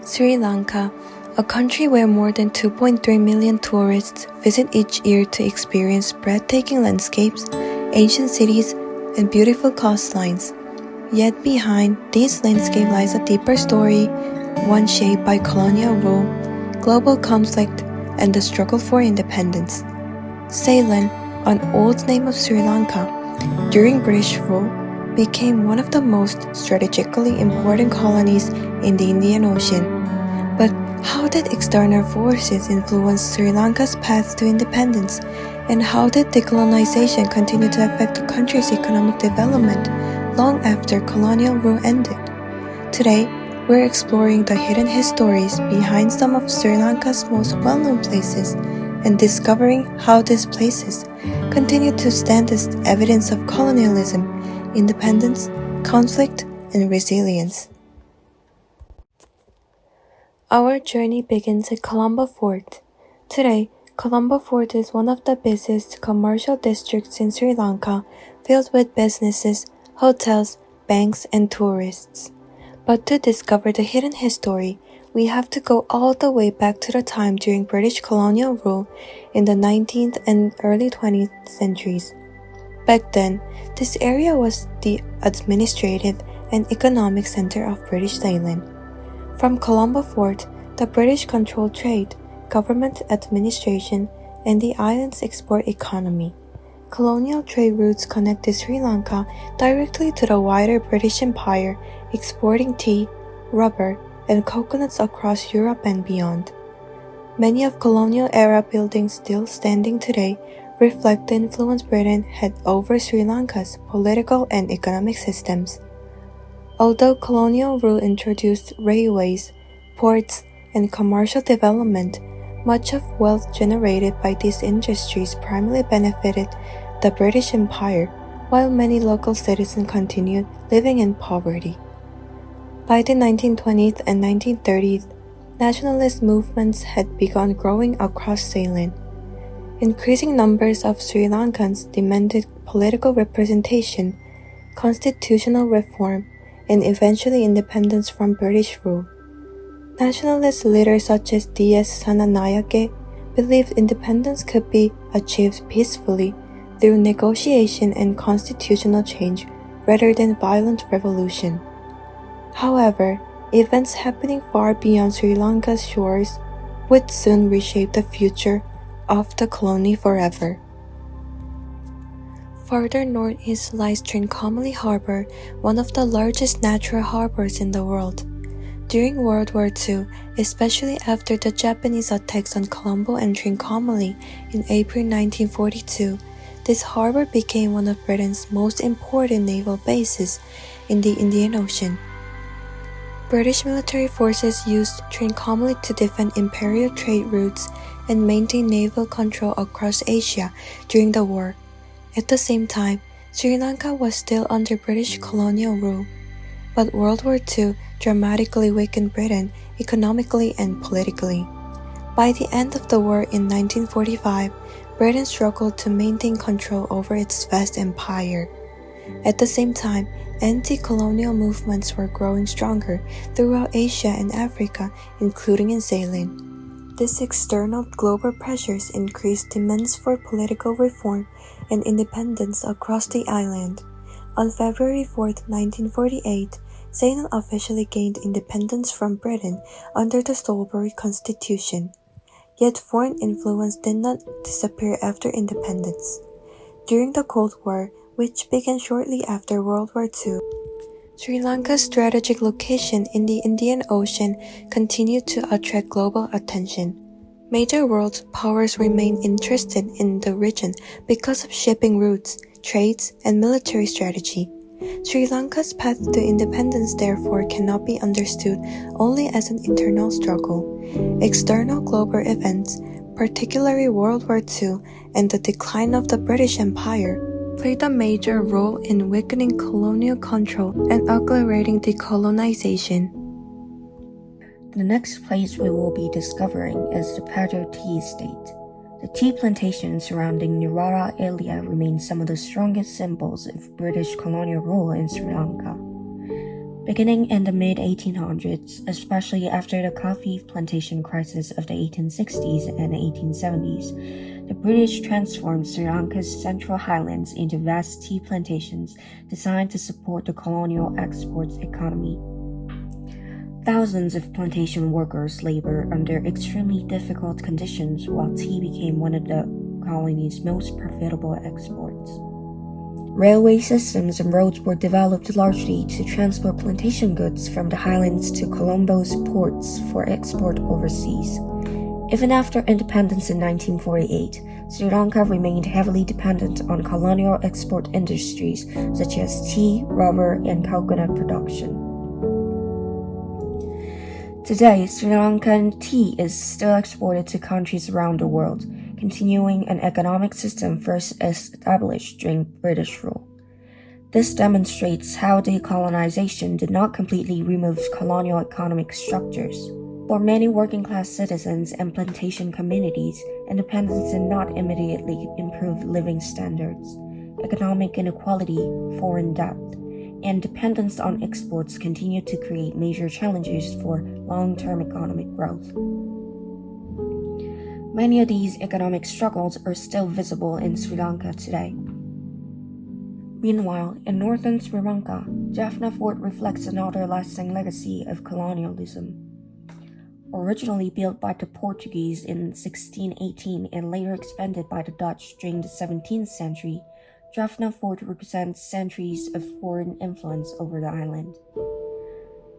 Sri Lanka, a country where more than 2.3 million tourists visit each year to experience breathtaking landscapes, ancient cities, and beautiful coastlines. Yet behind these landscapes lies a deeper story, one shaped by colonial rule, global conflict, and the struggle for independence. Ceylon, an old name of Sri Lanka, during British rule, became one of the most strategically important colonies in the Indian Ocean. But how did external forces influence Sri Lanka's path to independence? And how did decolonization continue to affect the country's economic development long after colonial rule ended? Today, we're exploring the hidden histories behind some of Sri Lanka's most well-known places and discovering how these places continue to stand as evidence of colonialism, independence, conflict, and resilience. Our journey begins at Colombo Fort. Today, Colombo Fort is one of the busiest commercial districts in Sri Lanka, filled with businesses, hotels, banks, and tourists. But to discover the hidden history, we have to go all the way back to the time during British colonial rule in the 19th and early 20th centuries. Back then, this area was the administrative and economic center of British Ceylon. From Colombo Fort, the British controlled trade, government administration, and the island's export economy. Colonial trade routes connected Sri Lanka directly to the wider British Empire, exporting tea, rubber, and coconuts across Europe and beyond. Many of colonial-era buildings still standing today reflect the influence Britain had over Sri Lanka's political and economic systems. Although colonial rule introduced railways, ports, and commercial development, much of wealth generated by these industries primarily benefited the British Empire, while many local citizens continued living in poverty. By the 1920s and 1930s, nationalist movements had begun growing across Ceylon. Increasing numbers of Sri Lankans demanded political representation, constitutional reform, and eventually independence from British rule. Nationalist leaders such as D.S. Sananayake believed independence could be achieved peacefully through negotiation and constitutional change rather than violent revolution. However, events happening far beyond Sri Lanka's shores would soon reshape the future of the colony forever. Further northeast lies Trincomalee Harbor, one of the largest natural harbors in the world. During World War II, especially after the Japanese attacks on Colombo and Trincomalee in April 1942, this harbor became one of Britain's most important naval bases in the Indian Ocean. British military forces used Trincomalee to defend imperial trade routes and maintain naval control across Asia during the war. At the same time, Sri Lanka was still under British colonial rule, but World War II dramatically weakened Britain economically and politically. By the end of the war in 1945, Britain struggled to maintain control over its vast empire. At the same time, anti-colonial movements were growing stronger throughout Asia and Africa, including in Ceylon. These external global pressures increased demands for political reform and independence across the island. On February 4, 1948, Ceylon officially gained independence from Britain under the Strawberry Constitution. Yet foreign influence did not disappear after independence. During the Cold War, which began shortly after World War II, Sri Lanka's strategic location in the Indian Ocean continued to attract global attention. Major world powers remained interested in the region because of shipping routes, trades, and military strategy. Sri Lanka's path to independence therefore cannot be understood only as an internal struggle. External global events, particularly World War II and the decline of the British Empire, played a major role in weakening colonial control and accelerating decolonization. The next place we will be discovering is the Paddo Tea Estate. The tea plantations surrounding Newara area remain some of the strongest symbols of British colonial rule in Sri Lanka. Beginning in the mid-1800s, especially after the coffee plantation crisis of the 1860s and 1870s, the British transformed Sri Lanka's central highlands into vast tea plantations designed to support the colonial exports economy. Thousands of plantation workers labored under extremely difficult conditions while tea became one of the colony's most profitable exports. Railway systems and roads were developed largely to transport plantation goods from the highlands to Colombo's ports for export overseas. Even after independence in 1948, Sri Lanka remained heavily dependent on colonial export industries such as tea, rubber, and coconut production. Today, Sri Lankan tea is still exported to countries around the world, continuing an economic system first established during British rule. This demonstrates how decolonization did not completely remove colonial economic structures. For many working-class citizens and plantation communities, independence did not immediately improve living standards. Economic inequality, foreign debt, and dependence on exports continued to create major challenges for long-term economic growth. Many of these economic struggles are still visible in Sri Lanka today. Meanwhile, in northern Sri Lanka, Jaffna Fort reflects another lasting legacy of colonialism. Originally built by the Portuguese in 1618 and later expanded by the Dutch during the 17th century, Jaffna Fort represents centuries of foreign influence over the island.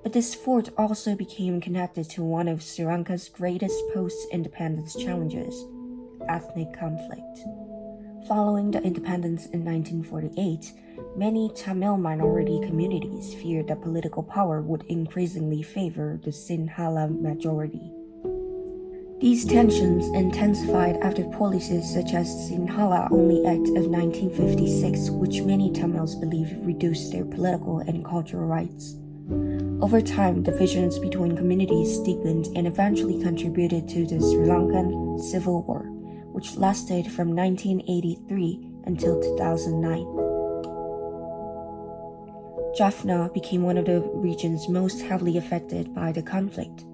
But this fort also became connected to one of Sri Lanka's greatest post-independence challenges, ethnic conflict. Following the independence in 1948, many Tamil minority communities feared that political power would increasingly favor the Sinhala majority. These tensions intensified after policies such as Sinhala Only Act of 1956, which many Tamils believe reduced their political and cultural rights. Over time, divisions between communities deepened and eventually contributed to the Sri Lankan Civil War, which lasted from 1983 until 2009. Jaffna became one of the regions most heavily affected by the conflict.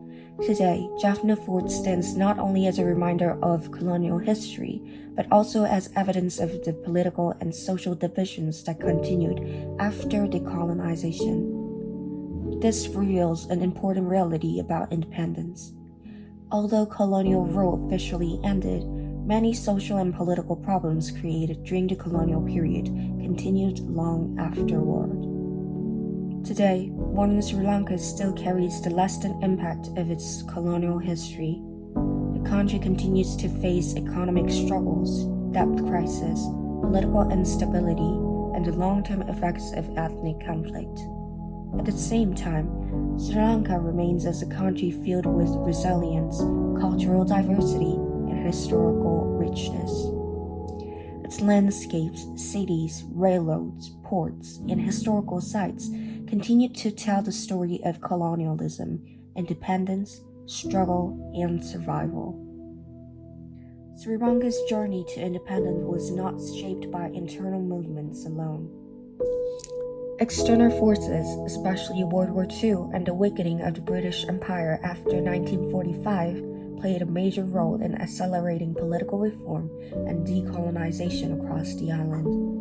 Today, Jaffna Fort stands not only as a reminder of colonial history, but also as evidence of the political and social divisions that continued after decolonization. This reveals an important reality about independence. Although colonial rule officially ended, many social and political problems created during the colonial period continued long afterward. Today, modern Sri Lanka still carries the lasting impact of its colonial history. The country continues to face economic struggles, debt crisis, political instability, and the long-term effects of ethnic conflict. At the same time, Sri Lanka remains as a country filled with resilience, cultural diversity, and historical richness. Its landscapes, cities, railroads, ports, and historical sites continue to tell the story of colonialism, independence, struggle, and survival. Sri Lanka's journey to independence was not shaped by internal movements alone. External forces, especially World War II and the weakening of the British Empire after 1945, played a major role in accelerating political reform and decolonization across the island.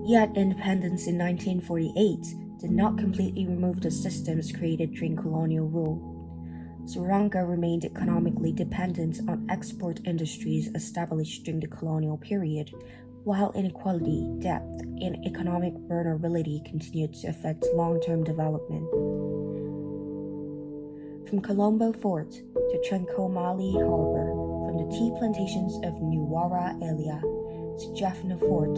Yet independence in 1948 did not completely remove the systems created during colonial rule. Sri Lanka remained economically dependent on export industries established during the colonial period, while inequality, debt, and economic vulnerability continued to affect long-term development. From Colombo Fort to Trincomalee Harbor, from the tea plantations of Nuwara Elia to Jaffna Fort,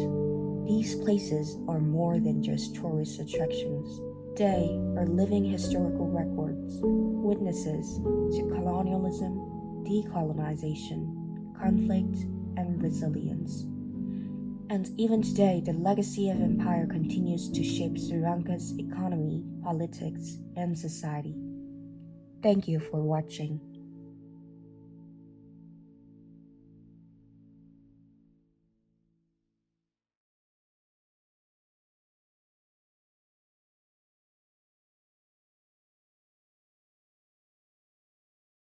these places are more than just tourist attractions. They are living historical records, witnesses to colonialism, decolonization, conflict, and resilience. And even today, the legacy of empire continues to shape Sri Lanka's economy, politics, and society. Thank you for watching.